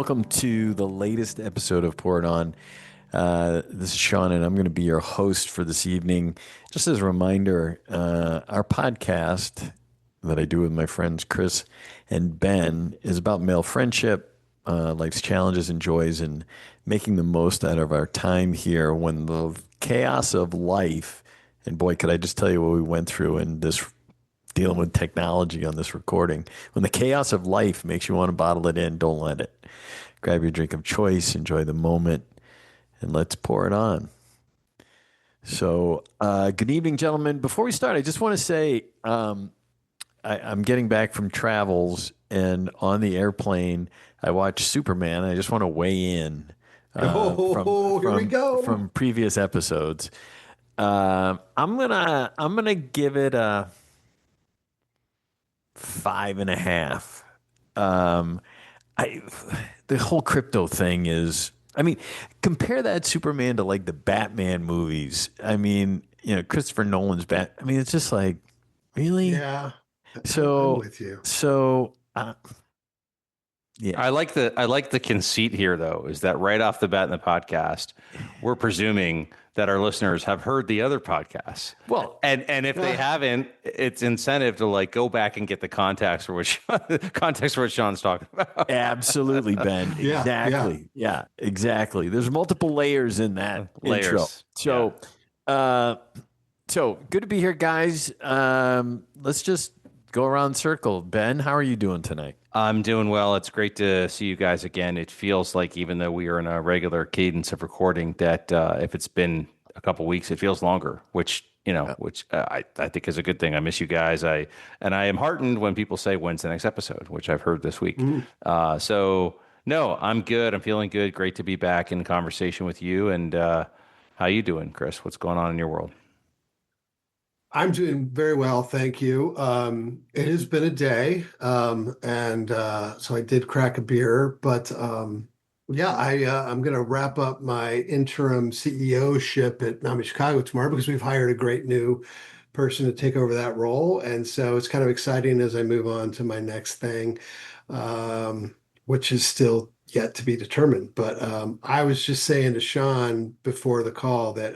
welcome to the latest episode of Pour It On. This is Shaun, and I'm going to be your host for this evening. Just as a reminder, our podcast that I do with my friends Chris and Ben is about male friendship, life's challenges and joys, and making the most out of our time here when the chaos of life, and boy, could I just tell you what we went through in this dealing with technology on this recording. When the chaos of life makes you want to bottle it in, don't let it. Grab your drink of choice, enjoy the moment, and let's pour it on. So, good evening, gentlemen. Before we start, I just want to say I'm getting back from travels, and on the airplane, I watched Superman. I just want to weigh in Here we go. from previous episodes. I'm gonna give it a 5.5. Um, I the whole crypto thing is. I mean, compare that Superman to like the Batman movies. I mean, Christopher Nolan's Bat. I mean, it's just like, really? Yeah, I'm So, with you. so, uh, yeah. I like the conceit here though, is that right off the bat in the podcast, we're presuming that our listeners have heard the other podcasts. Well, And if they haven't, it's incentive to like go back and get the context for what context for what Sean's talking about. absolutely, Ben. Yeah, Exactly. Yeah, exactly. There's multiple layers in that Layers. intro. So, so good to be here, guys. Let's just go around the circle. Ben, how are you doing tonight? I'm doing well. It's great to see you guys again. It feels like even though we are in a regular cadence of recording, that if it's been a couple weeks, it feels longer, which I think is a good thing. I miss you guys. I am heartened when people say when's the next episode, which I've heard this week. So no, I'm good. I'm feeling good. Great to be back in conversation with you. And how you doing, Chris? What's going on in your world? I'm doing very well, thank you. It has been a day, and so I did crack a beer, but yeah, I'm going to wrap up my interim CEO ship at NAMI Chicago tomorrow because we've hired a great new person to take over that role, and so it's kind of exciting as I move on to my next thing, which is still yet to be determined. But I was just saying to Shaun before the call that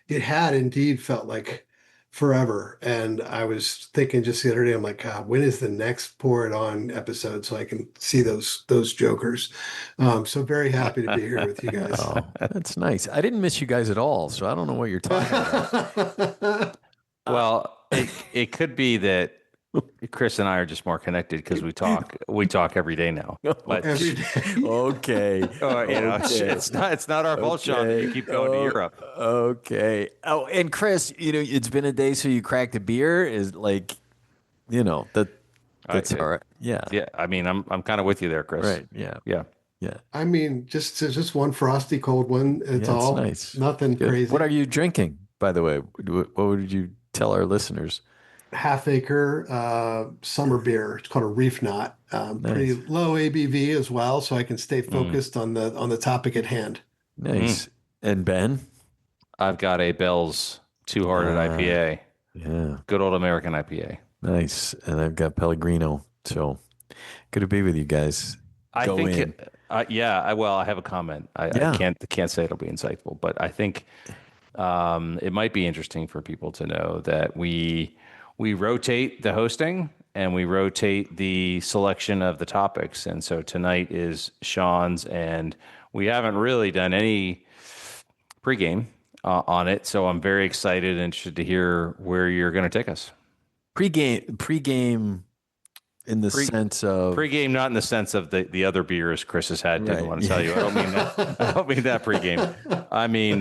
it had indeed felt like forever. And I was thinking just the other day, I'm like, God, when is the next Pour It On episode so I can see those jokers? So very happy to be here with you guys. Oh, that's nice. I didn't miss you guys at all, so I don't know what you're talking about. Well, it could be that Chris and I are just more connected because we talk every day now. But Every day. Okay. Okay. it's not our fault, Sean, that you keep going to Europe. Okay. Oh, and Chris, it's been a day, so you cracked a beer. Is like, that's all right. Yeah. Yeah, I mean, I'm kind of with you there, Chris. Right. Yeah. Yeah. Yeah. I mean, just one frosty cold one. It's Yeah, all nice. nothing Good. crazy. What are you drinking, by the way? What would you tell our listeners? Half acre summer beer. It's called a Reef Knot. Pretty low ABV as well, so I can stay focused on the topic at hand. Nice. And Ben? I've got a Bell's Two-Hearted IPA. Yeah. Good old American IPA. Nice. And I've got Pellegrino. So good to be with you guys. I Go think, in. I have a comment. I can't say it'll be insightful, but I think it might be interesting for people to know that we rotate the hosting and we rotate the selection of the topics. And so tonight is Sean's, and we haven't really done any pregame on it. So I'm very excited and interested to hear where you're going to take us. Pregame in the sense of Pregame, not in the sense of the other beers Chris has had. Didn't Right, want to tell you. I don't mean that. I don't mean that pregame. I mean,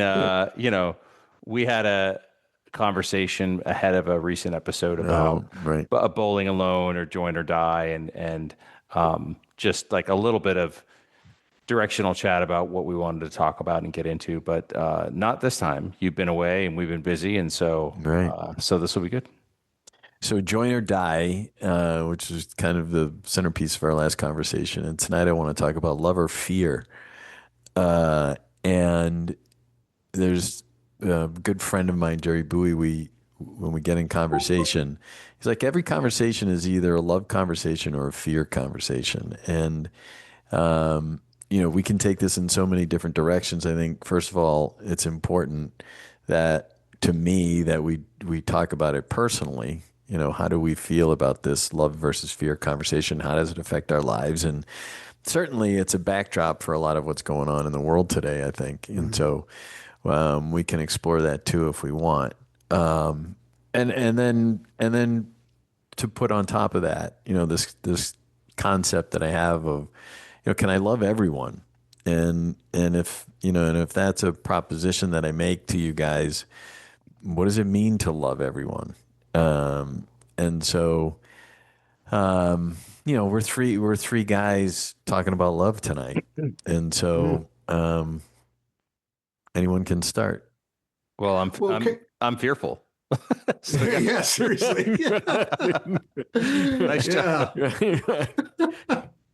we had a conversation ahead of a recent episode about a bowling alone or join or die, and just like a little bit of directional chat about what we wanted to talk about and get into, but not this time. You've been away and we've been busy, and so so this will be good. So join or die, which is kind of the centerpiece of our last conversation. And tonight I want to talk about love or fear. And there's a good friend of mine, Jerry Bowie, when we get in conversation, he's like, every conversation is either a love conversation or a fear conversation. And we can take this in so many different directions. I think, first of all, it's important that to me that we talk about it personally. How do we feel about this love versus fear conversation? How does it affect our lives? And certainly it's a backdrop for a lot of what's going on in the world today, I think. And Mhm. so we can explore that too if we want. And then to put on top of that, this concept that I have of, can I love everyone? And if that's a proposition that I make to you guys, what does it mean to love everyone? And so, we're three guys talking about love tonight, and Mhm. so anyone can start. Well, Well, okay. I'm fearful. So yeah. Yeah, seriously. Yeah. Nice job. Yeah.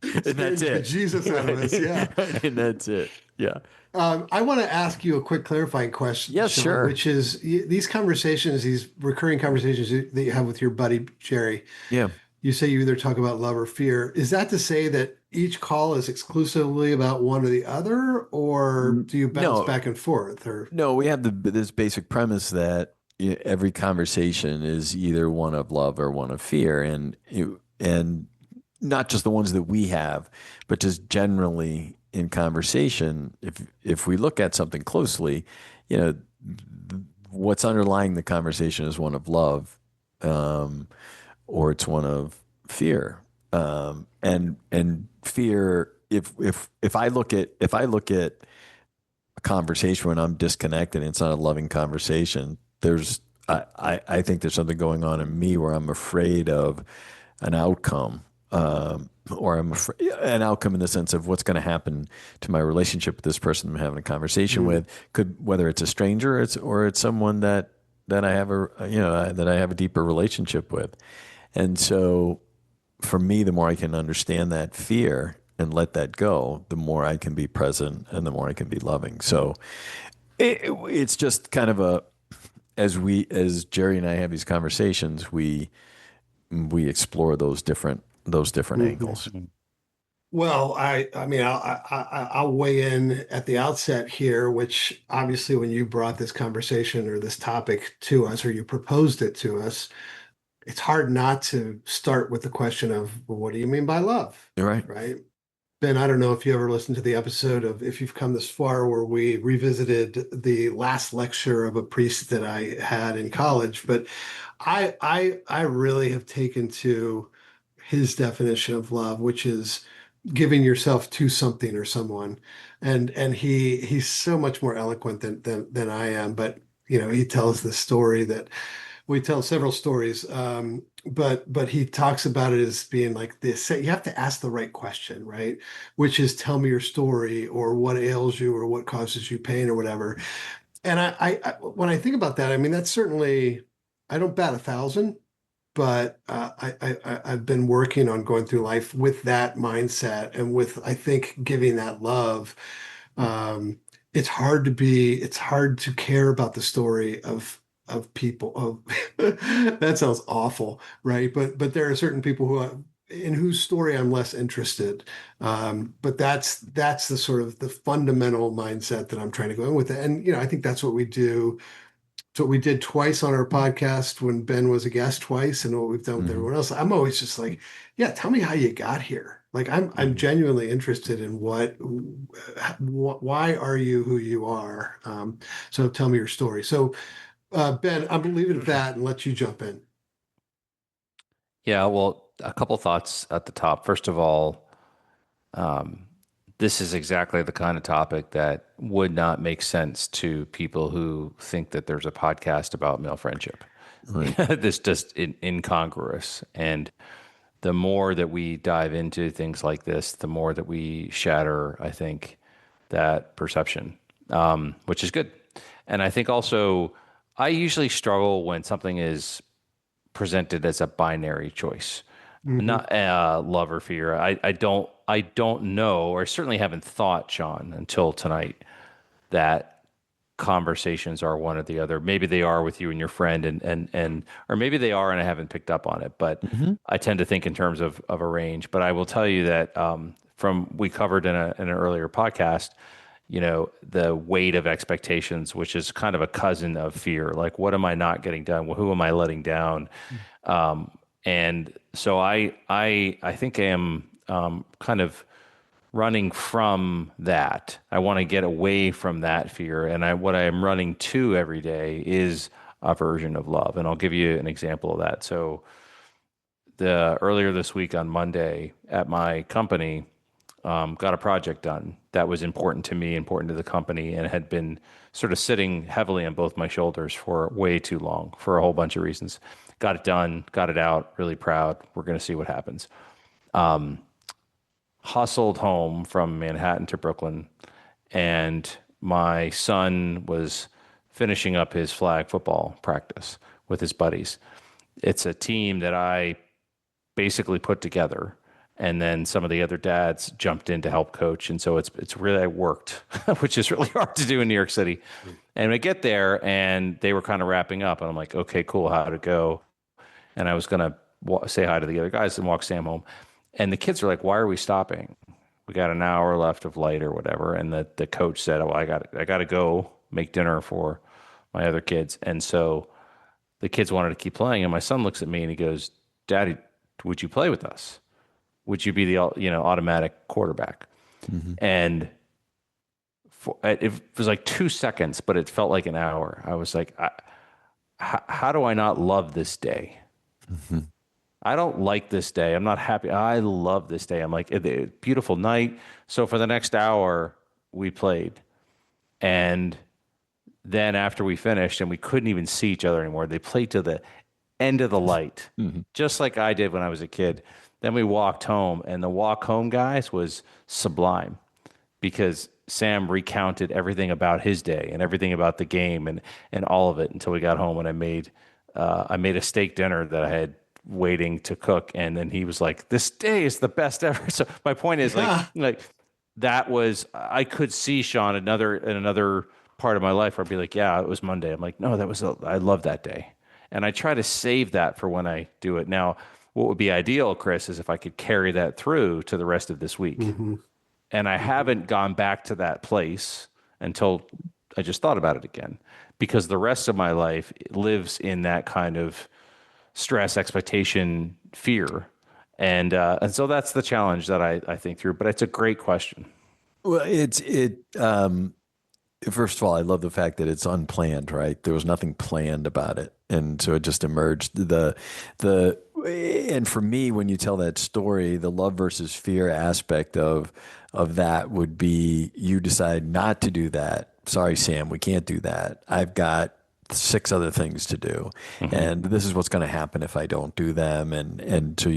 And Scared that's the it. bejesus out of us. Yeah. And that's it. Yeah. I want to ask you a quick clarifying question, Yes, Shaun, sure. which is these conversations, these recurring conversations that you have with your buddy Jerry. Yeah. You say you either talk about love or fear. Is that to say that each call is exclusively about one or the other, or do you bounce No, back and forth? Or no, we have this basic premise that every conversation is either one of love or one of fear, and not just the ones that we have, but just generally in conversation. If we look at something closely, you know, what's underlying the conversation is one of love, um, or it's one of fear, and fear. If I look at a conversation when I'm disconnected and it's not a loving conversation, I think there's something going on in me where I'm afraid of an outcome, or I'm afraid an outcome in the sense of what's going to happen to my relationship with this person I'm having a conversation Mm, with. Could whether it's a stranger, or it's someone that I have a deeper relationship with, and so for me, the more I can understand that fear and let that go, the more I can be present and the more I can be loving. So it's just kind of as Jerry and I have these conversations, we explore those different mhm. angles. Well, I mean, I'll weigh in at the outset here, which obviously when you brought this conversation or this topic to us, or you proposed it to us, it's hard not to start with the question of, well, what do you mean by love? You're right. Right? Ben, I don't know if you ever listened to the episode of If You've Come This Far, where we revisited the last lecture of a priest that I had in college, but I really have taken to his definition of love, which is giving yourself to something or someone. And he's so much more eloquent than I am, but he tells this story that we tell several stories, but he talks about it as being like this. You have to ask the right question, right? Which is, tell me your story, or what ails you, or what causes you pain, or whatever. And when I think about that, I mean, that's certainly, I don't bat 1,000, but I've been working on going through life with that mindset, and with, I think, giving that love. Um, it's hard to care about the story of people of that sounds awful, right? But there are certain people in whose story I'm less interested. But that's the sort of the fundamental mindset that I'm trying to go in with it. And I think that's what we do. It's what we did twice on our podcast when Ben was a guest twice, and what we've done with Hmm. everyone else. I'm always just like, yeah, tell me how you got here. Like I'm Hmm. genuinely interested in why are you who you are? So tell me your story. So Ben, I'm gonna leave it at that and let you jump in. Yeah, well, a couple thoughts at the top. First of all, um, this is exactly the kind of topic that would not make sense to people who think that there's a podcast about male friendship. Right. This just incongruous. And the more that we dive into things like this, the more that we shatter, I think, that perception, which is good. And I think also, I usually struggle when something is presented as a binary choice, Hmm. not love or fear. I don't know, or certainly haven't thought, Sean, until tonight, that conversations are one or the other. Maybe they are with you and your friend, and or maybe they are, and I haven't picked up on it. But Hmm. I tend to think in terms of a range. But I will tell you that from we covered in an earlier podcast, the weight of expectations, which is kind of a cousin of fear. Like, what am I not getting done? Well, who am I letting down? Um, and so I think I am kind of running from that. I want to get away from that fear, and what I am running to every day is a version of love. And I'll give you an example of that. So the earlier this week on Monday at my company, got a project done that was important to me, important to the company, and had been sort of sitting heavily on both my shoulders for way too long for a whole bunch of reasons. Got it done, got it out, really proud. We're going to see what happens. Hustled home from Manhattan to Brooklyn, and my son was finishing up his flag football practice with his buddies. It's a team that I basically put together, and then some of the other dads jumped in to help coach, and so it's really worked, which is really hard to do in New York City. And I get there, and they were kind of wrapping up, and I'm like, okay, cool, how'd it go? And I was gonna say hi to the other guys and walk Sam home, and the kids are like, why are we stopping? We got an hour left of light or whatever, and the coach said, oh, I got to go make dinner for my other kids, and so the kids wanted to keep playing, and my son looks at me and he goes, Daddy, would you play with us? Would you be the automatic quarterback? And it was like 2 seconds, but it felt like an hour. I was like, how do I not love this day? I don't like this day. I'm not happy. I love this day. I'm like, beautiful night. So for the next hour, we played. And then after we finished and we couldn't even see each other anymore, they played to the end of the light, just like I did when I was a kid. Then we walked home, and the walk home, guys, was sublime because Sam recounted everything about his day and everything about the game and all of it until we got home, and I made a steak dinner that I had waiting to cook, and then he was like, "This day is the best ever." So my point is, like that was, I could see Shaun in another part of my life where I'd be like, "Yeah, it was Monday." I'm like, "No, I love that day," and I try to save that for when I do it. Now, what would be ideal, Chris, is if I could carry that through to the rest of this week. And I haven't gone back to that place until I just thought about it again, because the rest of my life lives in that kind of stress, expectation, fear. And so that's the challenge that I think through. But it's a great question. Well, first of all, I love the fact that it's unplanned, right? There was nothing planned about it. And so it just emerged. And for me, when you tell that story, the love versus fear aspect of that would be, you decide not to do that. Sorry, Sam, we can't do that. I've got 6 other things to do, and this is what's going to happen if I don't do them. And so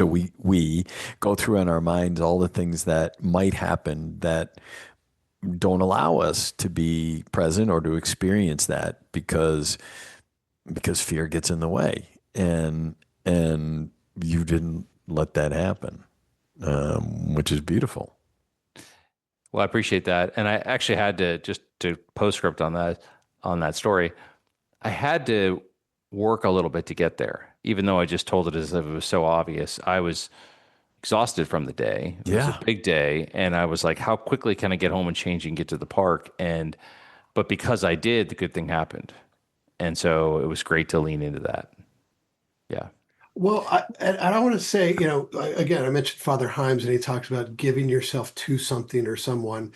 we go through in our minds all the things that might happen that don't allow us to be present or to experience that because fear gets in the way, and you didn't let that happen, which is beautiful. Well, I appreciate that. And I actually had to, just to postscript on that story, I had to work a little bit to get there, even though I just told it as if it was so obvious. I was exhausted from the day. It was Yeah. a big day. And I was like, how quickly can I get home and change and get to the park? But because I did, the good thing happened. And so it was great to lean into that. Yeah. Well, I want to say, again, I mentioned Father Himes, and he talks about giving yourself to something or someone.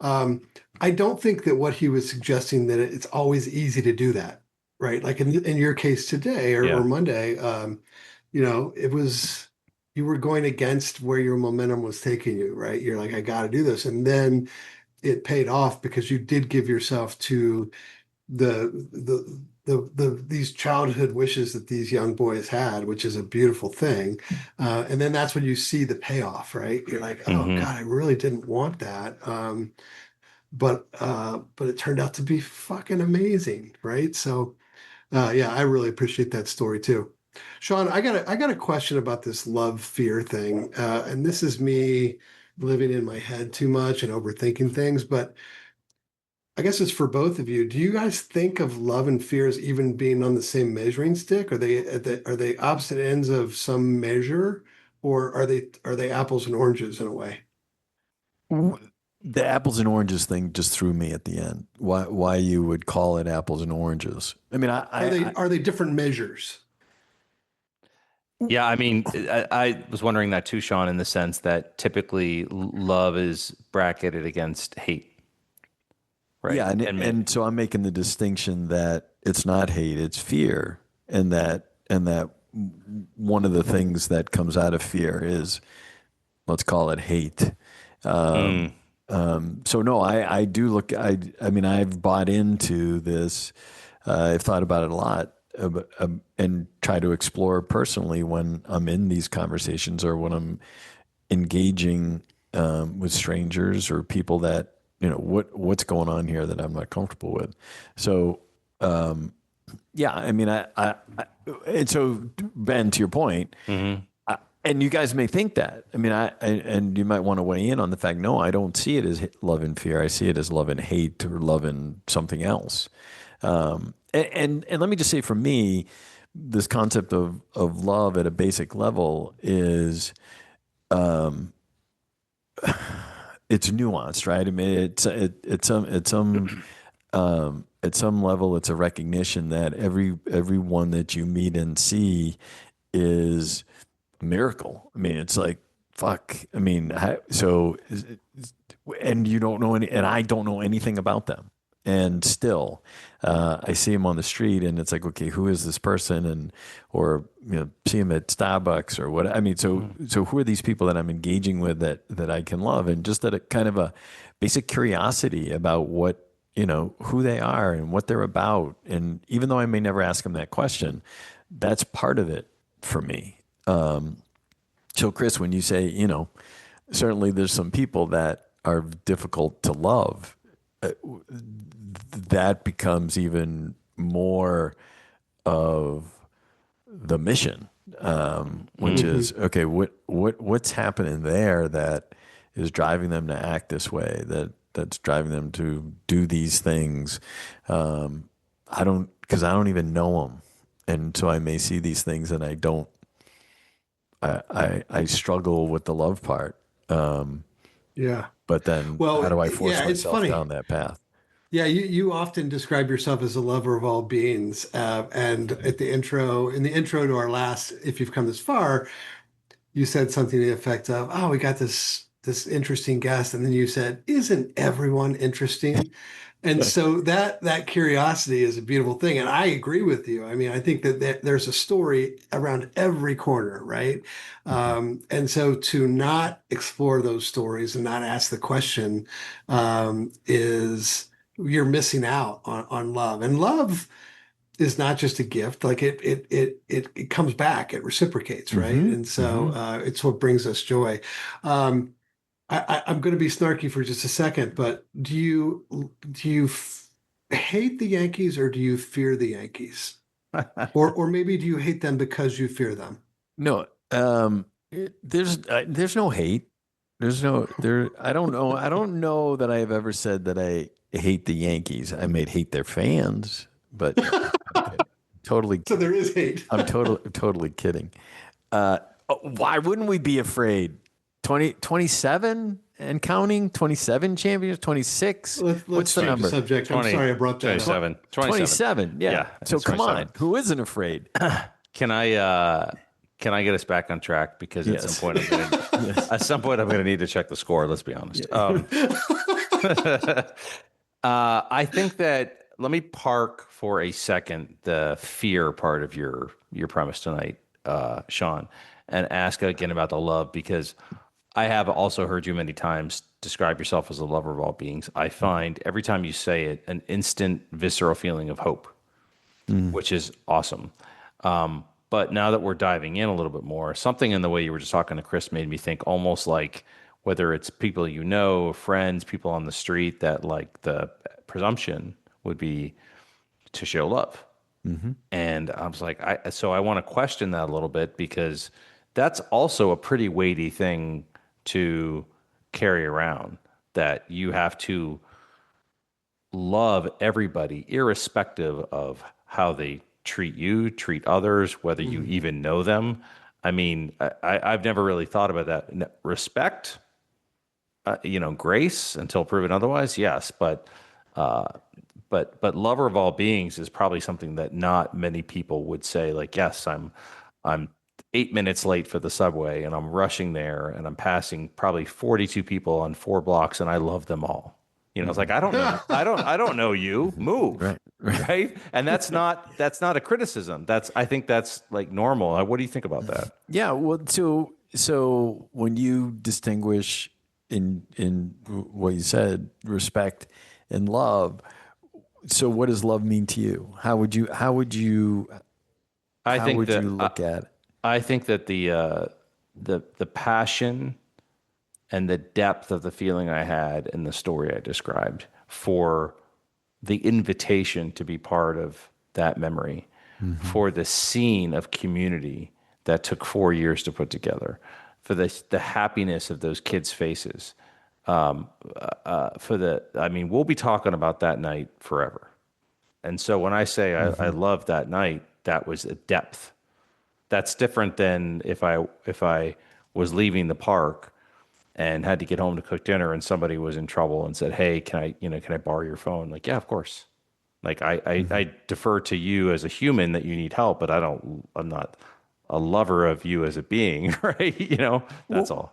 Um, I don't think that what he was suggesting, that it's always easy to do that, right? Like in your case today, or Yeah. Monday, it was, you were going against where your momentum was taking you, right? You're like, I got to do this, and then it paid off because you did give yourself to these childhood wishes that these young boys had, which is a beautiful thing. And then that's when you see the payoff, right? You're like, oh Hmm. God, I really didn't want that. But it turned out to be fucking amazing, right? So yeah, I really appreciate that story too. Shaun, I got a question about this love fear thing. And this is me living in my head too much and overthinking things, but I guess it's for both of you. Do you guys think of love and fear as even being on the same measuring stick? Are they opposite ends of some measure, or are they apples and oranges in a way? The apples and oranges thing just threw me at the end. Why you would call it apples and oranges? I mean, Are they different measures? Yeah, I mean, I was wondering that too, Sean, in the sense that typically love is bracketed against hate, right? yeah, And and so I'm making the distinction that it's not hate, it's fear, and that one of the things that comes out of fear is, let's call it hate. mm, So no, I do look. I mean, I've bought into this. I've thought about it a lot, and try to explore personally when I'm in these conversations or when I'm engaging with strangers or people that what's going on here that I'm not comfortable with. So yeah, I mean, and so Ben, to your point, hmm and you guys may think that. I mean, and you might want to weigh in on the fact. No, I don't see it as love and fear. I see it as love and hate or love and something else. And let me just say, for me, this concept of love at a basic level is it's nuanced, right? I mean, at some level, it's a recognition that everyone that you meet and see is a miracle. I mean, it's like fuck. I mean, and you don't know any, and I don't know anything about them. And still, I see him on the street, and it's like, okay, who is this person? And or see him at Starbucks or what? I mean, so who are these people that I'm engaging with that I can love? And just that a kind of a basic curiosity about what who they are and what they're about. And even though I may never ask them that question, that's part of it for me. So, Chris, when you say, certainly there's some people that are difficult to love, that becomes even more of the mission, which mm. is okay. What's happening there that is driving them to act this way? That's driving them to do these things. Because I don't even know them, and so I may see these things, and I don't. I struggle with the love part. Yeah. But then how Well, do I force yeah, it's myself funny. down that path? Yeah, you often describe yourself as a lover of all beings. And in the intro to our last, if you've come this far, you said something to the effect of, "Oh, we got this interesting guest," and then you said, "Isn't everyone interesting?" And so that curiosity is a beautiful thing, and I agree with you. I mean, I think that there's a story around every corner, right? Mhm. And so to not explore those stories and not ask the question is you're missing out on love. And love is not just a gift; like it comes back, it reciprocates, right? Mhm. And so Mhm. it's what brings us joy. Um, I'm going to be snarky for just a second, but do you hate the Yankees or do you fear the Yankees? Or maybe do you hate them because you fear them? No, there's no hate. There's no there. I don't know. I don't know that I have ever said that I hate the Yankees. I may hate their fans, but no, I'm kidding. Totally, So there is hate. I'm totally kidding. Why wouldn't we be afraid? 27 and counting, 27 champions, 26. Let's What's the change the number? subject. I'm 20, sorry I brought that up. 27, 27. 27. Yeah. Yeah, So it's come 27. on. Who isn't afraid? Can I uh can I get us back on track? Because Yes. Yes. at some point I'm gonna need to check the score, let's be honest. Yeah. I think that let me park for a second the fear part of your premise tonight, Sean, and ask again about the love because I have also heard you many times describe yourself as a lover of all beings. I find every time you say it an instant visceral feeling of hope, Mm. which is awesome. But now that we're diving in a little bit more, something in the way you were just talking to Chris made me think almost like whether it's people you know, friends, people on the street, that like the presumption would be to show love. Mm-hmm. And I was like, so I want to question that a little bit because that's also a pretty weighty thing to carry around that you have to love everybody, irrespective of how they treat you, treat others, whether you Mhm. even know them. I mean, I've never really thought about that. Respect, grace until proven otherwise, yes, uh, but lover of all beings is probably something that not many people would say. Like, yes, I'm 8 minutes late for the subway, and I'm rushing there, and I'm passing probably 42 people on 4 blocks, and I love them all. It's like, Mhm. I don't know you. Mhm. Move, Right. Right. right? And that's not a criticism. I think that's like normal. What do you think about that? Yeah. Well, so when you distinguish in what you said, respect and love, so what does love mean to you? I how think would you that I, look at it? I think that the passion and the depth of the feeling I had in the story I described for the invitation to be part of that memory, Hmm. for the scene of community that took 4 years to put together, for the happiness of those kids' faces, I mean, we'll be talking about that night forever. And so when I say I Hmm. love that night, that was a depth. That's different than if I was leaving the park and had to get home to cook dinner and somebody was in trouble and said, "Hey, can I borrow your phone?" Like, yeah, of course. Like Hmm. I defer to you as a human that you need help, but I'm not a lover of you as a being, right? That's Well, all.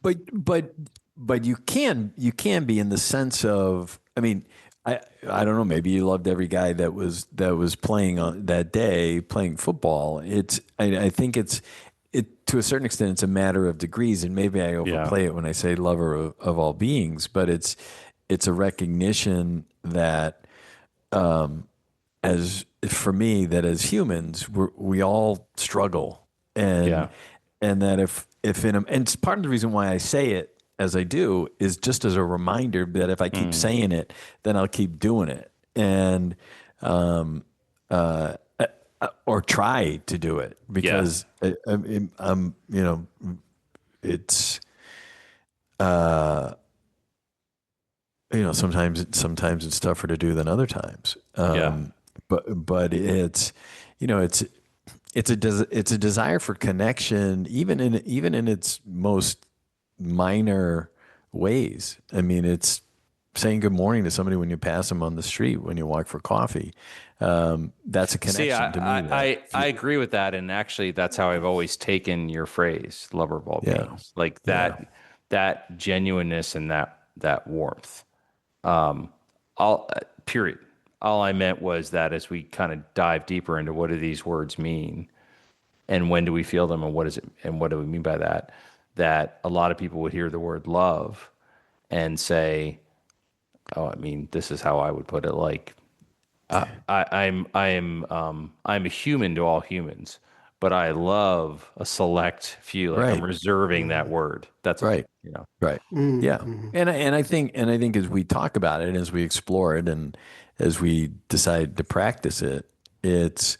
but but but you can be in the sense of, I mean, I don't know, maybe you loved every guy that was playing on that day playing football. I think it to a certain extent it's a matter of degrees, and maybe I Yeah. overplay it when I say lover of all beings, but it's a recognition that, as for me, that as humans we all struggle, and Yeah. that if in a, and it's part of the reason why I say it as I do is just as a reminder that if I keep Mm. saying it, then I'll keep doing it, and um or try to do it, Yeah. because I'm it's sometimes it's tougher to do than other times. Yeah. But it's a desire for connection, even in its most minor ways. I mean, it's saying good morning to somebody when you pass them on the street, when you walk for coffee. That's a See, connection to me. I agree with that, and actually, that's how I've always taken your phrase, "lover of all Yeah, beings," like yeah, that genuineness and that warmth. Um, all period. All I meant was that as we kind of dive deeper into what do these words mean, and when do we feel them, and what is it, and what do we mean by that? That a lot of people would hear the word love and say, "Oh, I mean, this is how I would put it." Like, I'm a human to all humans, but I love a select few. Like, I'm right, reserving that Mhm. word. That's all. right, right. Yeah, Mhm. and I think as we talk about it, as we explore it, and as we decide to practice it, it's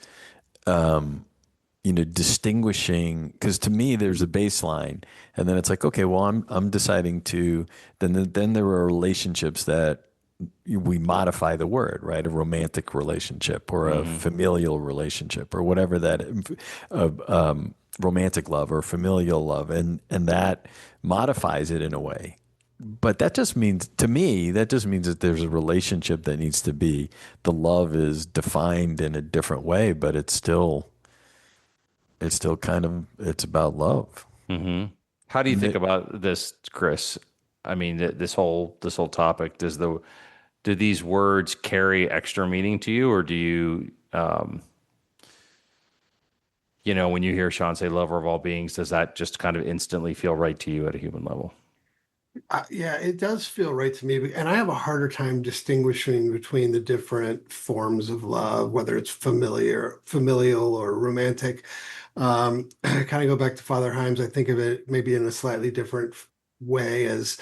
distinguishing, because to me there's a baseline, and then it's like, okay, well, I'm deciding to, then there are relationships that we modify the word, right? A romantic relationship or a Hmm. familial relationship or whatever that, romantic love or familial love, and that modifies it in a way. But that just means, to me, that just means that there's a relationship that needs to be, the love is defined in a different way, but it's still kind of, it's about love. Hmm. How do you And think it, about this, Chris? I mean, this whole topic. Do these words carry extra meaning to you, or do you, when you hear Sean say "lover of all beings," does that just kind of instantly feel right to you at a human level? Yeah, it does feel right to me. And I have a harder time distinguishing between the different forms of love, whether it's familial or romantic. I kind of go back to Father Himes. I think of it maybe in a slightly different way, as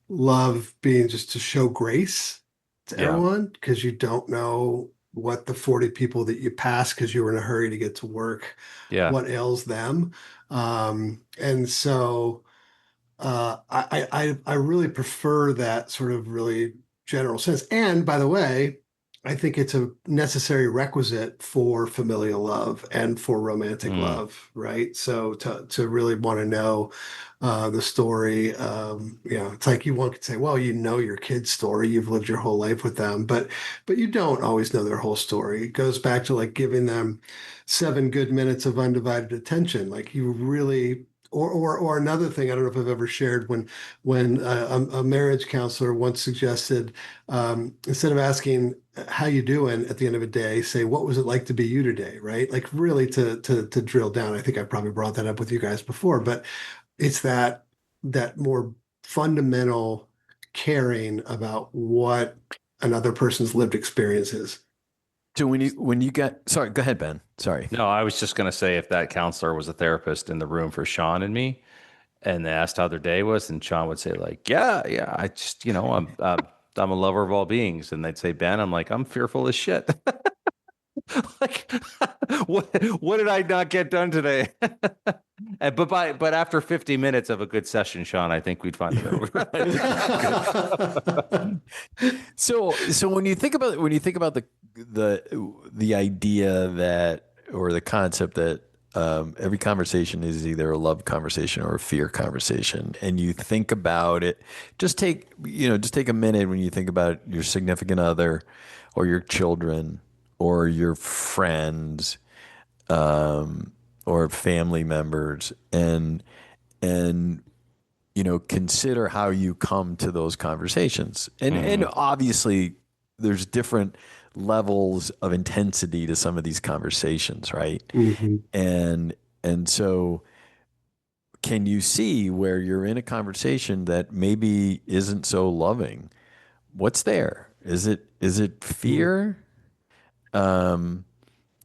love being just to show grace to Yeah. everyone, because you don't know what the 40 people that you pass because you were in a hurry to get to work, Yeah. what ails them. And so I really prefer that sort of really general sense. And by the way, I think it's a necessary requisite for familial love and for romantic Mm, love, right? So to really want to know the story, it's like one could say, well, you know your kid's story, you've lived your whole life with them, but you don't always know their whole story. It goes back to like giving them 7 good minutes of undivided attention. Like you really, or another thing, I don't know if I've ever shared when a marriage counselor once suggested instead of asking how you doing at the end of a day, say what was it like to be you today, right? Like really to drill down. I think I probably brought that up with you guys before, but it's that more fundamental caring about what another person's lived experience is. So when you got sorry, go ahead, Ben. Sorry. no, I was just going to say if that counselor was a therapist in the room for Sean and me, and they asked how their day was, and Sean would say like, "Yeah, yeah, I just, I'm a lover of all beings," and they'd say, "Ben, I'm like, I'm fearful as shit." Like, what did I not get done today? But after 50 minutes of a good session, Sean, I think we'd find the middle ground. I think we'd be good. So when you think about the idea that or the concept that every conversation is either a love conversation or a fear conversation, and you think about it, just take a minute when you think about your significant other, or your children, or your friends, or family members, and consider how you come to those conversations. And Hmm. obviously there's different levels of intensity to some of these conversations, right? Mhm. And and so can you see where you're in a conversation that maybe isn't so loving? What's there? Is it fear? Um,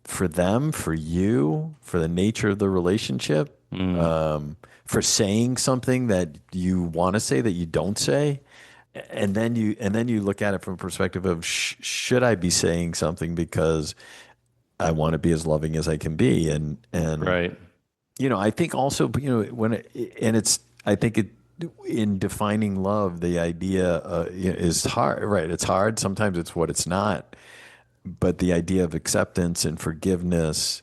for them, for you, for the nature of the relationship, Mm, um, for saying something that you want to say that you don't say, and then you look at it from a perspective of should I be saying something because I want to be as loving as I can be, and right. I think also and it's I think it in defining love the idea is hard, right? It's hard sometimes. It's what it's not, but the idea of acceptance and forgiveness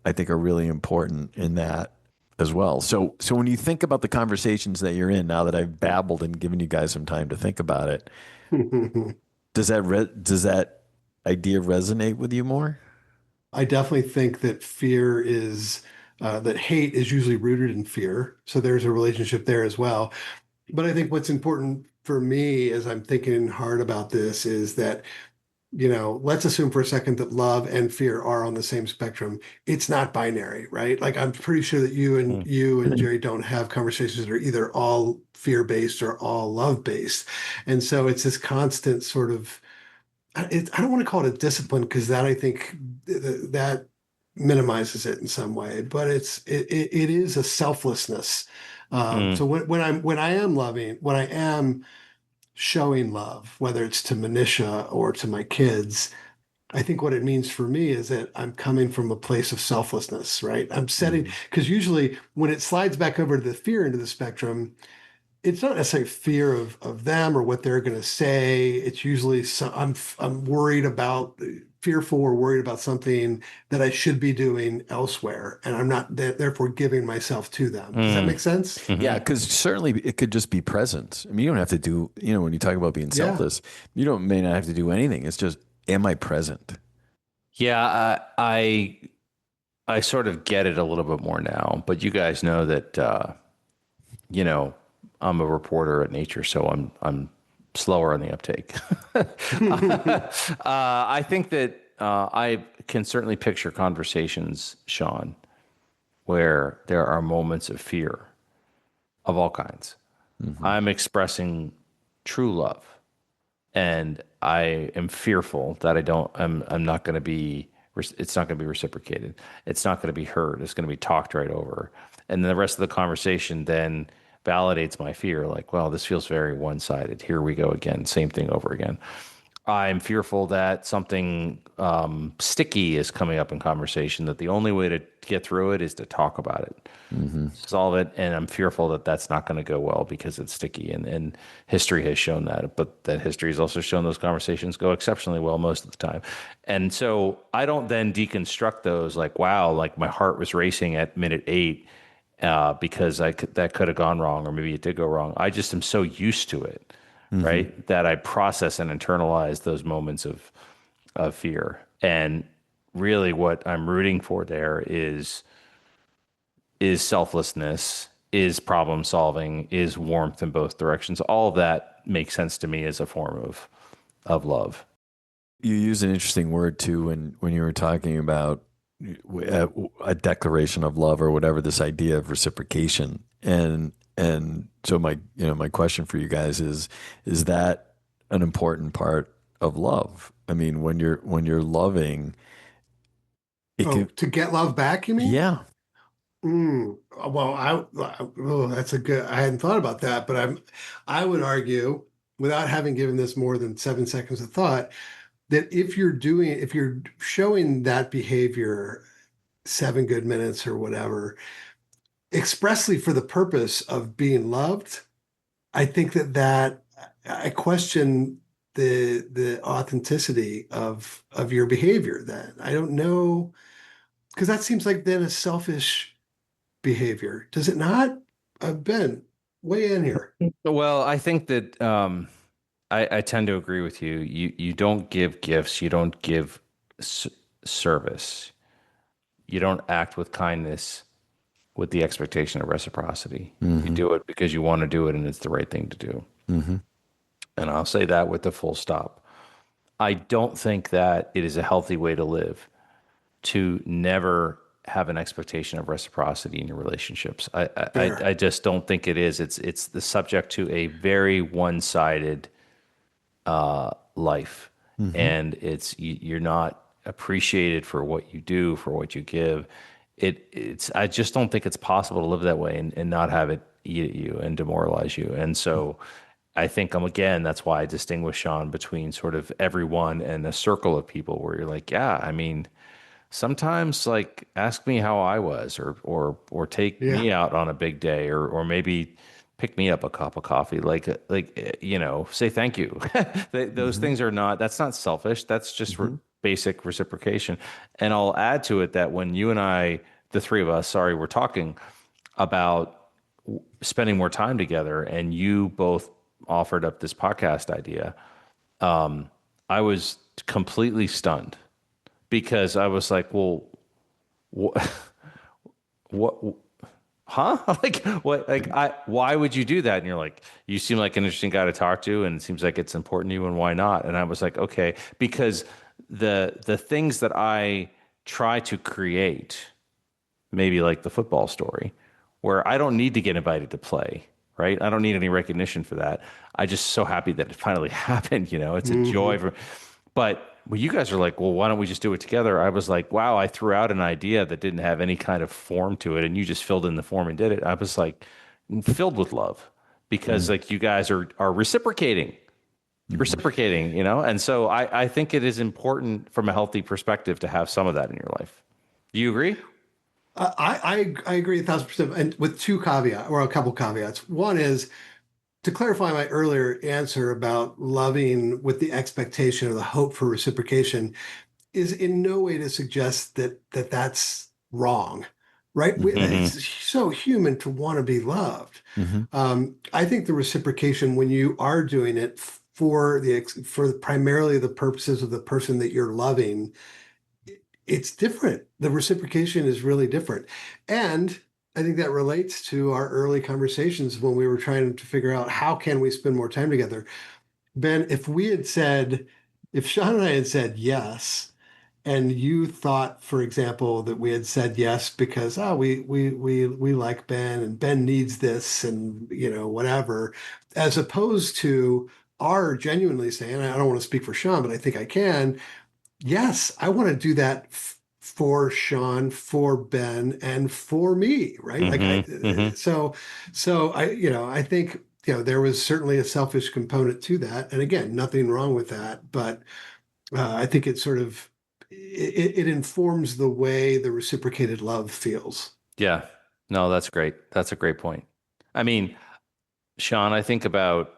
I think are really important in that as well. So when you think about the conversations that you're in, now that I've babbled and given you guys some time to think about it, does that idea resonate with you more? I definitely think that fear is that hate is usually rooted in fear. So there's a relationship there as well. But I think what's important for me as I'm thinking hard about this is that, let's assume for a second that love and fear are on the same spectrum. It's not binary, right? Like I'm pretty sure that Mm, you and Jerry don't have conversations that are either all fear-based or all love-based. And so it's this constant sort of I don't want to call it a discipline because that I think that minimizes it in some way, but it is a selflessness. So mm, when I am loving, when I am showing love, whether it's to Manisha or to my kids, I think what it means for me is that I'm coming from a place of selflessness, right? I'm setting mm, because usually when it slides back over to the fear into the spectrum, it's not necessarily fear of them or what they're going to say. It's usually I'm worried about fearful or worried about something that I should be doing elsewhere, and I'm not therefore giving myself to them. Does that mm, make sense? Yeah, mhm. because certainly it could just be presence. I mean, you don't have to do, when you talk about being Yeah. selfless, you don't may not have to do anything. It's just, am I present? Yeah, I sort of get it a little bit more now, but you guys know that you know, I'm a reporter at Nature, so I'm slower on the uptake. I think that I can certainly picture conversations, Sean, where there are moments of fear of all kinds. Hmm. I'm expressing true love, and I am fearful that I'm not going to be. It's not going to be reciprocated. It's not going to be heard. It's going to be talked right over, and then the rest of the conversation then validates my fear. Like, well, this feels very one-sided. Here we go again. Same thing over again. I'm fearful that something sticky is coming up in conversation, that the only way to get through it is to talk about it, Mm-hmm. solve it. And I'm fearful that that's not going to go well because it's sticky. And history has shown that, but that history has also shown those conversations go exceptionally well most of the time. And so I don't then deconstruct those like, wow, like my heart was racing at minute 8 because that could have gone wrong, or maybe it did go wrong. I just am so used to it, Mm-hmm. right, that I process and internalize those moments of fear. And really, what I'm rooting for there is selflessness, is problem solving, is warmth in both directions. All of that makes sense to me as a form of love. You use an interesting word too when you were talking about a declaration of love or whatever, this idea of reciprocation. And so my question for you guys is that an important part of love? I mean, when you're loving, it Oh, can, to get love back, you mean? yeah. Well, oh, that's a good, I hadn't thought about that, but I would argue, without having given this more than 7 seconds of thought, that if you're showing that behavior 7 good minutes or whatever, expressly for the purpose of being loved, I think that I question the authenticity of your behavior. Then I don't know, because that seems like then a selfish behavior, does it not? Ben, weigh in here. Well, I think that I tend to agree with you. You don't give gifts. You don't give s- service. You don't act with kindness with the expectation of reciprocity. You Mm-hmm. do it because you want to do it and it's the right thing to do. Mm-hmm. And I'll say that with the full stop. I don't think that it is a healthy way to live to never have an expectation of reciprocity in your relationships. Fair. I just don't think it is. It's the subject to a very one-sided life, Mm-hmm. and you're not appreciated for what you do, for what you give. It's I just don't think it's possible to live that way and not have it eat at you and demoralize you. And so I think again, that's why I distinguish, Sean, between sort of everyone and a circle of people where you're like, yeah, I mean, sometimes like ask me how I was, or take Yeah. me out on a big day, or maybe pick me up a cup of coffee, say thank you. Those Mm-hmm. things are not, that's not selfish, that's just Mm-hmm. basic reciprocation. And I'll add to it that when you and I, the three of us, sorry, we're talking about spending more time together, and you both offered up this podcast idea, I was completely stunned because I was like, well, what, what, huh? Like, what, like, why would you do that? And you're like, you seem like an interesting guy to talk to, and it seems like it's important to you, and why not? And I was like, okay, because the things that I try to create, maybe like the football story, where I don't need to get invited to play, right? I don't need any recognition for that. I just so happy that it finally happened. It's a Hmm. joy. But when you guys are like, well, why don't we just do it together? I was like, wow, I threw out an idea that didn't have any kind of form to it, and you just filled in the form and did it. I was like filled with love because like you guys are Mm-hmm. reciprocating. And so I think it is important from a healthy perspective to have some of that in your life. Do you agree? I agree 1,000%, and with two caveats or a couple caveats. One is to clarify my earlier answer about loving with the expectation or the hope for reciprocation is in no way to suggest that that's wrong, right? Hmm. It's so human to want to be loved. Mm-hmm. I think the reciprocation when you are doing it for primarily the purposes of the person that you're loving, it's different. The reciprocation is really different. And I think that relates to our early conversations when we were trying to figure out how can we spend more time together. Ben, if Sean and I had said yes, and you thought, for example, that we had said yes because we like Ben and Ben needs this and whatever, as opposed to our genuinely saying, I don't want to speak for Sean, but I think I can. Yes, I want to do that for Sean, for Ben, and for me, right? Like Hmm. Hmm. so I think there was certainly a selfish component to that. And again, nothing wrong with that. But I think it sort of it informs the way the reciprocated love feels. Yeah. No, that's great. That's a great point. I mean, Shaun, I think about,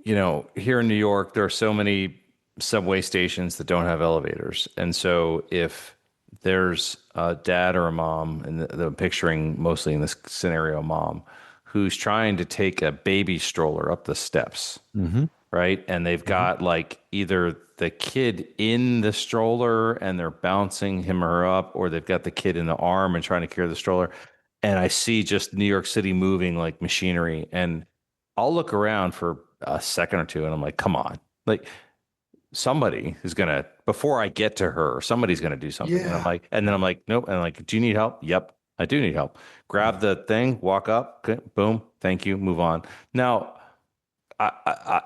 here in New York, there are so many subway stations that don't have elevators. And so if there's a dad or a mom, and I'm picturing mostly in this scenario, mom, who's trying to take a baby stroller up the steps, Mm-hmm. right? And they've got like either the kid in the stroller and they're bouncing him or her up, or they've got the kid in the arm and trying to carry the stroller. And I see just New York City moving like machinery. And I'll look around for a second or two and I'm like, come on. Like somebody is gonna, before I get to her, somebody's gonna do something. And I'm Yeah. like, and then I'm like, nope. And I'm like, do you need help? Yep, I do need help. Grab the thing, walk up, okay, boom, thank you, move on. Now,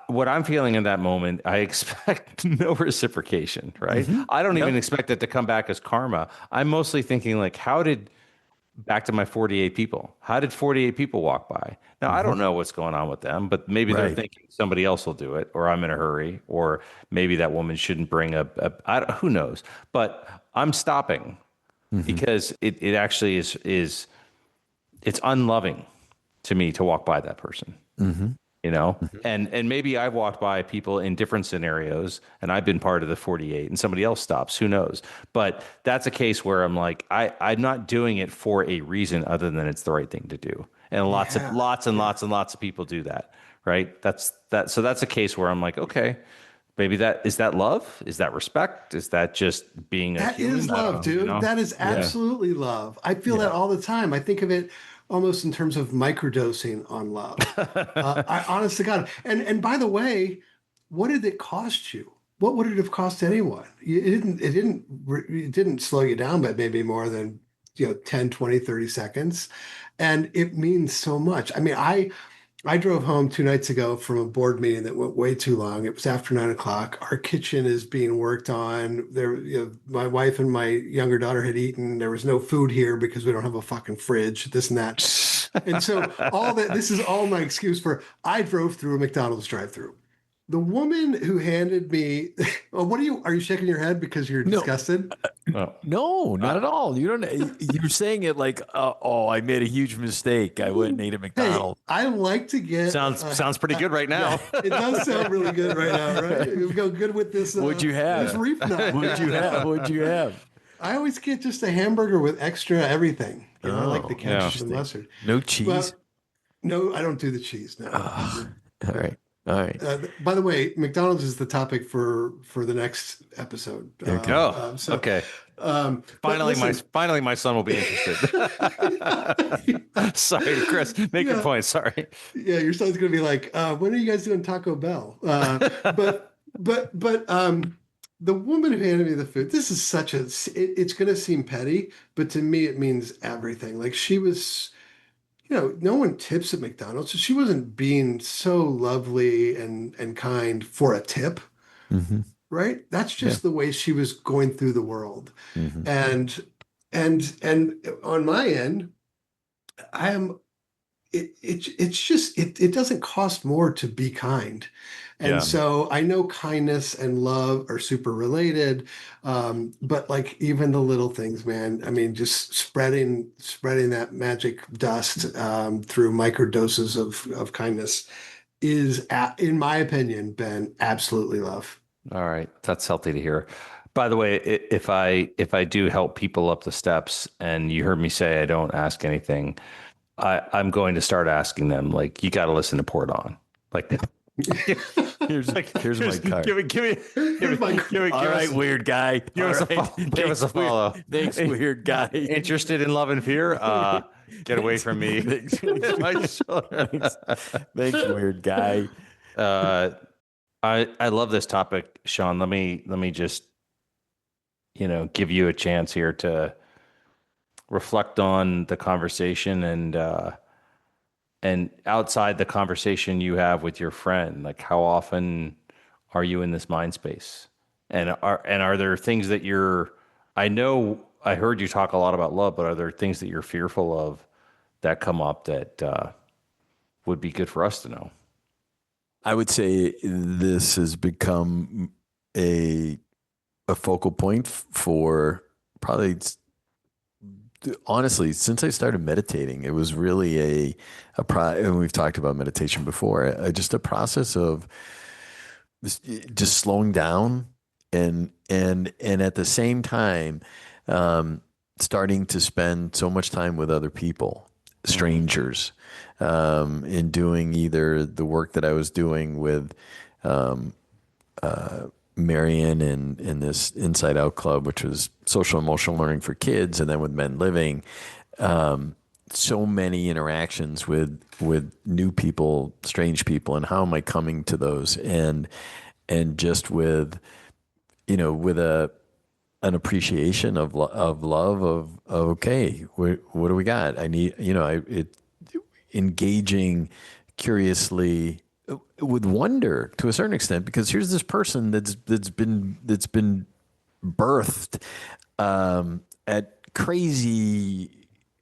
what I'm feeling in that moment, I expect no reciprocation, right? Mm-hmm. I don't even Yep. expect it to come back as karma. I'm mostly thinking like, back to my 48 people, how did 48 people walk by? Now, I Mm-hmm. don't know what's going on with them, but maybe they're Right. thinking somebody else will do it, or I'm in a hurry, or maybe that woman shouldn't bring who knows? But I'm stopping Mm-hmm. because it actually it's unloving to me to walk by that person, Mm-hmm. Mm-hmm. and maybe I've walked by people in different scenarios and I've been part of the 48 and somebody else stops, who knows? But that's a case where I'm like, I'm not doing it for a reason other than it's the right thing to do. And Yeah. Yeah. lots of people do that, right? So that's a case where I'm like, okay, maybe that love? Is that respect? Is that just being a That is human? I don't love, know, dude. That is Yeah. absolutely love. I feel that Yeah. all the time. I think of it almost in terms of microdosing on love. I honest to God. And by the way, what did it cost you? What would it have cost anyone? It didn't slow you down by maybe more than 10, 20, 30 seconds. And it means so much. I mean, I drove home 2 nights ago from a board meeting that went way too long. It was after 9 o'clock. Our kitchen is being worked on. My wife and my younger daughter had eaten. There was no food here because we don't have a fucking fridge, this and that. And so this is all my excuse for I drove through a McDonald's drive-through. The woman who handed me, oh, are you shaking your head because you're No. disgusted? Oh, No, not uh, at all. You don't. You're saying it like, oh, I made a huge mistake. I went and ate at Hey, McDonald's. I like to get sounds pretty good right yeah, now. it does sound really good right now, right? We go good with this What'd you this have? reef knot. What'd you have? What'd you have? I always get just a hamburger with extra everything. I like the Oh, ketchup and interesting. mustard. No cheese. Well, no, I don't do the cheese. No. Oh, all Yeah. right. All right. By the way, McDonald's is the topic for the next episode. Okay. Oh, okay. But listen, Finally, my son will be interested. Sorry, Chris. Make your yeah, point. Sorry. yeah, your son's gonna be like, when are you guys doing Taco Bell? But the woman who handed me the food, this is it's gonna seem petty, but to me it means everything. Like she was, no one tips at McDonald's, so she wasn't being so lovely and kind for a tip, Mm-hmm. right? That's Yeah. just the way she was going through the world. Mm-hmm. And and on my end, I am it's just it doesn't cost more to be kind. And Yeah. so I know kindness and love are super related, but like even the little things, man. I mean, just spreading that magic dust through micro doses of kindness is, in my opinion, Ben, absolutely love. All right. That's healthy to hear. By the way, if I do help people up the steps, and you heard me say I don't ask anything, I'm going to start asking them like, you got to listen to Port On. Like, Here's here's my card. Here's my All right, weird guy. give us All right. give us a follow. Thanks, weird guy. Interested in love and fear? Get away from me. Thanks, My shoulder. thanks, weird guy. Uh, I love this topic, Shaun. Let me just give you a chance here to reflect on the conversation and outside the conversation you have with your friend. Like, how often are you in this mind space? And are there things that I know I heard you talk a lot about love, but are there things that you're fearful of that come up that would be good for us to know. I would say this has become a a focal point for probably honestly since I started meditating. It was really and we've talked about meditation before. Just a process of just slowing down and at the same time um, starting to spend so much time with other people, Mm-hmm. strangers, in doing either the work that I was doing with um, Marion in this Inside Out Club, which was social emotional learning for kids, and then with Men Living. So many interactions with new people, strange people, and how am I coming to those? And just with with an appreciation of love of okay, what do we got? I need it engaging curiously with wonder to a certain extent because here's this person that's been birthed at crazy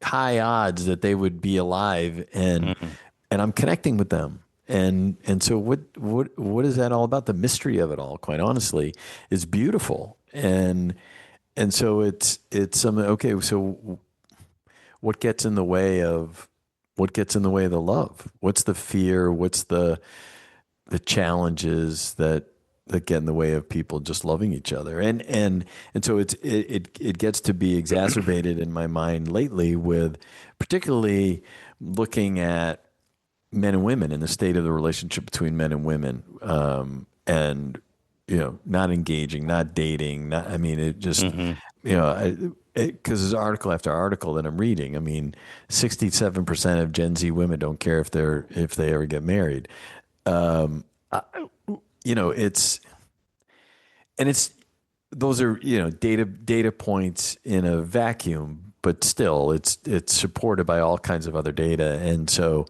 high odds that they would be alive Mm-hmm. and I'm connecting with them. And so what is that all about? The mystery of it all, quite honestly, is beautiful. And so it's something okay, so what gets in the way of the love? What's the fear? What's the challenges that get in the way of people just loving each other? And so it gets to be exacerbated in my mind lately with particularly looking at men and women and the state of the relationship between men and women, and not engaging, not dating, not I mean it just Mm-hmm. because there's article after article that I'm reading. I mean, 67% of Gen Z women don't care if they ever get married. Um, I, it's and it's those are data points in a vacuum, but still it's supported by all kinds of other data, and so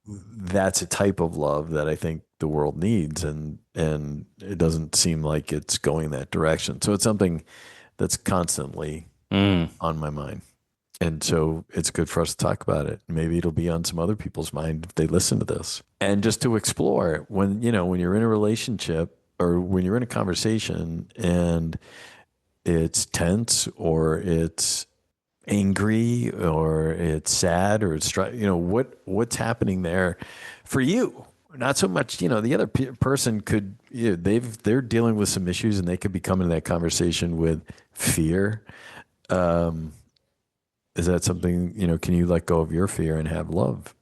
that's a type of love that I think the world needs, and it doesn't seem like it's going that direction. So it's something that's constantly Mm. on my mind. And so it's good for us to talk about it. Maybe it'll be on some other people's mind if they listen to this. And just to explore when you're in a relationship or when you're in a conversation and it's tense or it's angry or it's sad or it's what's happening there for you. Not so much, the other person could, they're dealing with some issues and they could be coming to that conversation with fear. Um, is that something, can you let go of your fear and have love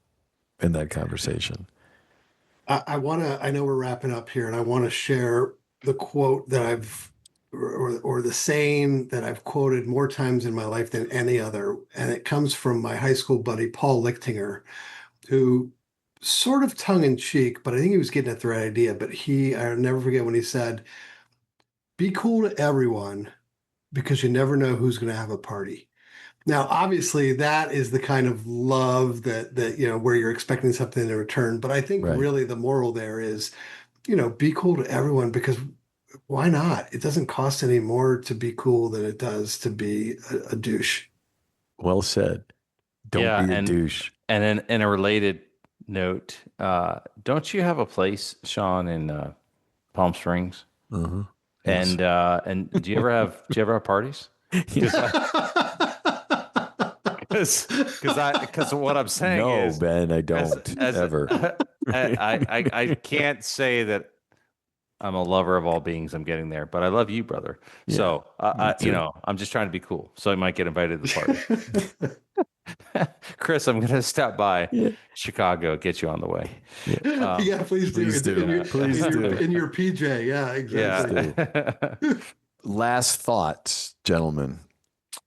in that conversation? I know we're wrapping up here, and I want to share the quote that or the saying that I've quoted more times in my life than any other. And it comes from my high school buddy, Paul Lichtinger, who sort of tongue in cheek, but I think he was getting at the right idea. But I'll never forget when he said, be cool to everyone because you never know who's going to have a party. Now, obviously, that is the kind of love that where you're expecting something in return. But I think Right. really the moral there is, be cool to everyone because why not? It doesn't cost any more to be cool than it does to be a douche. Well said. Don't Yeah, be a and douche. in a related note, don't you have a place, Shaun, in Palm Springs? Uh-huh. Yes. And do you ever have parties? Because Yeah. because what I'm saying No, is Ben, I as don't as ever. I can't say that I'm a lover of all beings. I'm getting there, but I love you, brother. Yeah, So me too. I'm just trying to be cool. So I might get invited to the party. Chris, I'm gonna stop by Yeah. Chicago, get you on the way. Yeah. Yeah, please do. Please do. Yeah. Please do. In your PJ. Yeah, Please exactly. do. Yeah. Last thoughts, gentlemen.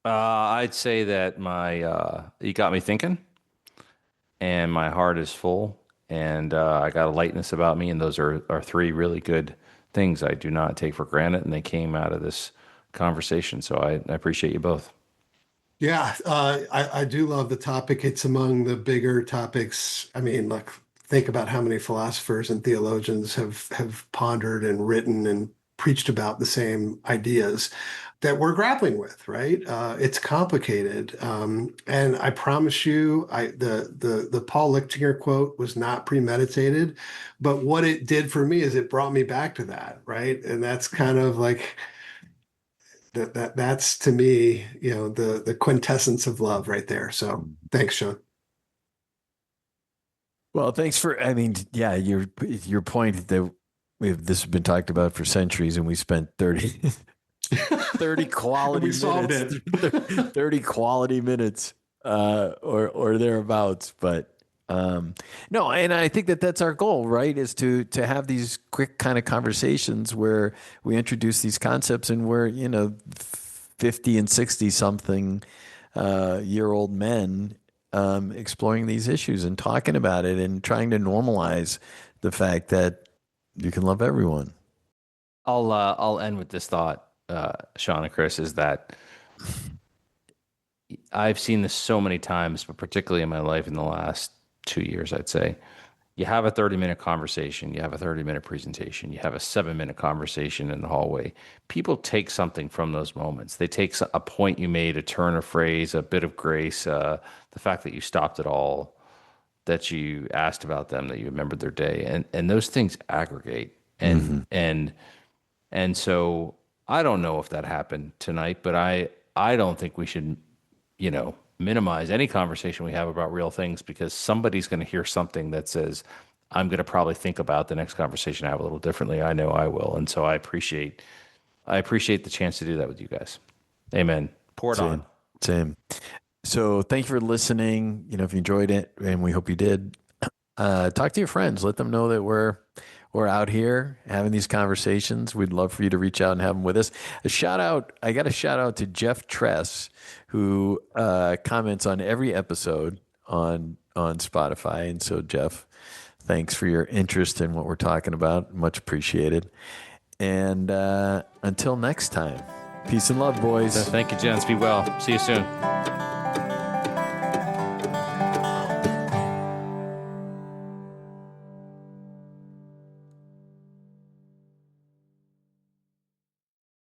I'd say that my you got me thinking, and my heart is full, and I got a lightness about me, and those are three really good things I do not take for granted, and they came out of this conversation. So I appreciate you both. Yeah, I do love the topic. It's among the bigger topics. I mean, look, think about how many philosophers and theologians have pondered and written and preached about the same ideas. that we're grappling with, right? It's complicated, and I promise you, the Paul Lichtinger quote was not premeditated, but what it did for me is it brought me back to that, right? And that's kind of like that's to me, the quintessence of love right there. So thanks, Shaun. Well, thanks for, I mean, yeah, your point that this has been talked about for centuries and we spent 30 And we quality solved minutes, it. 30 quality minutes, or thereabouts. But, no, and I think that that's our goal, right? Is to have these quick kind of conversations where we introduce these concepts and we're, 50 and 60 something, year old men, exploring these issues and talking about it and trying to normalize the fact that you can love everyone. I'll end with this thought, Sean and Chris, is that I've seen this so many times, but particularly in my life in the last 2 years, I'd say. You have a 30-minute conversation, you have a 30-minute presentation, you have a 7-minute conversation in the hallway. People take something from those moments. They take a point you made, a turn of phrase, a bit of grace, the fact that you stopped it all, that you asked about them, that you remembered their day, and those things aggregate. And so I don't know if that happened tonight, but I don't think we should, minimize any conversation we have about real things, because somebody's going to hear something that says, I'm going to probably think about the next conversation I have a little differently. I know I will. And so I appreciate the chance to do that with you guys. Amen. Pour it on. Same, same. So thank you for listening. If you enjoyed it, and we hope you did, talk to your friends. Let them know that we're out here having these conversations. We'd love for you to reach out and have them with us. I got a shout out to Jeff Tress, who comments on every episode on Spotify. And so, Jeff, thanks for your interest in what we're talking about. Much appreciated. And until next time, peace and love, boys. Thank you, gents. Be well. See you soon.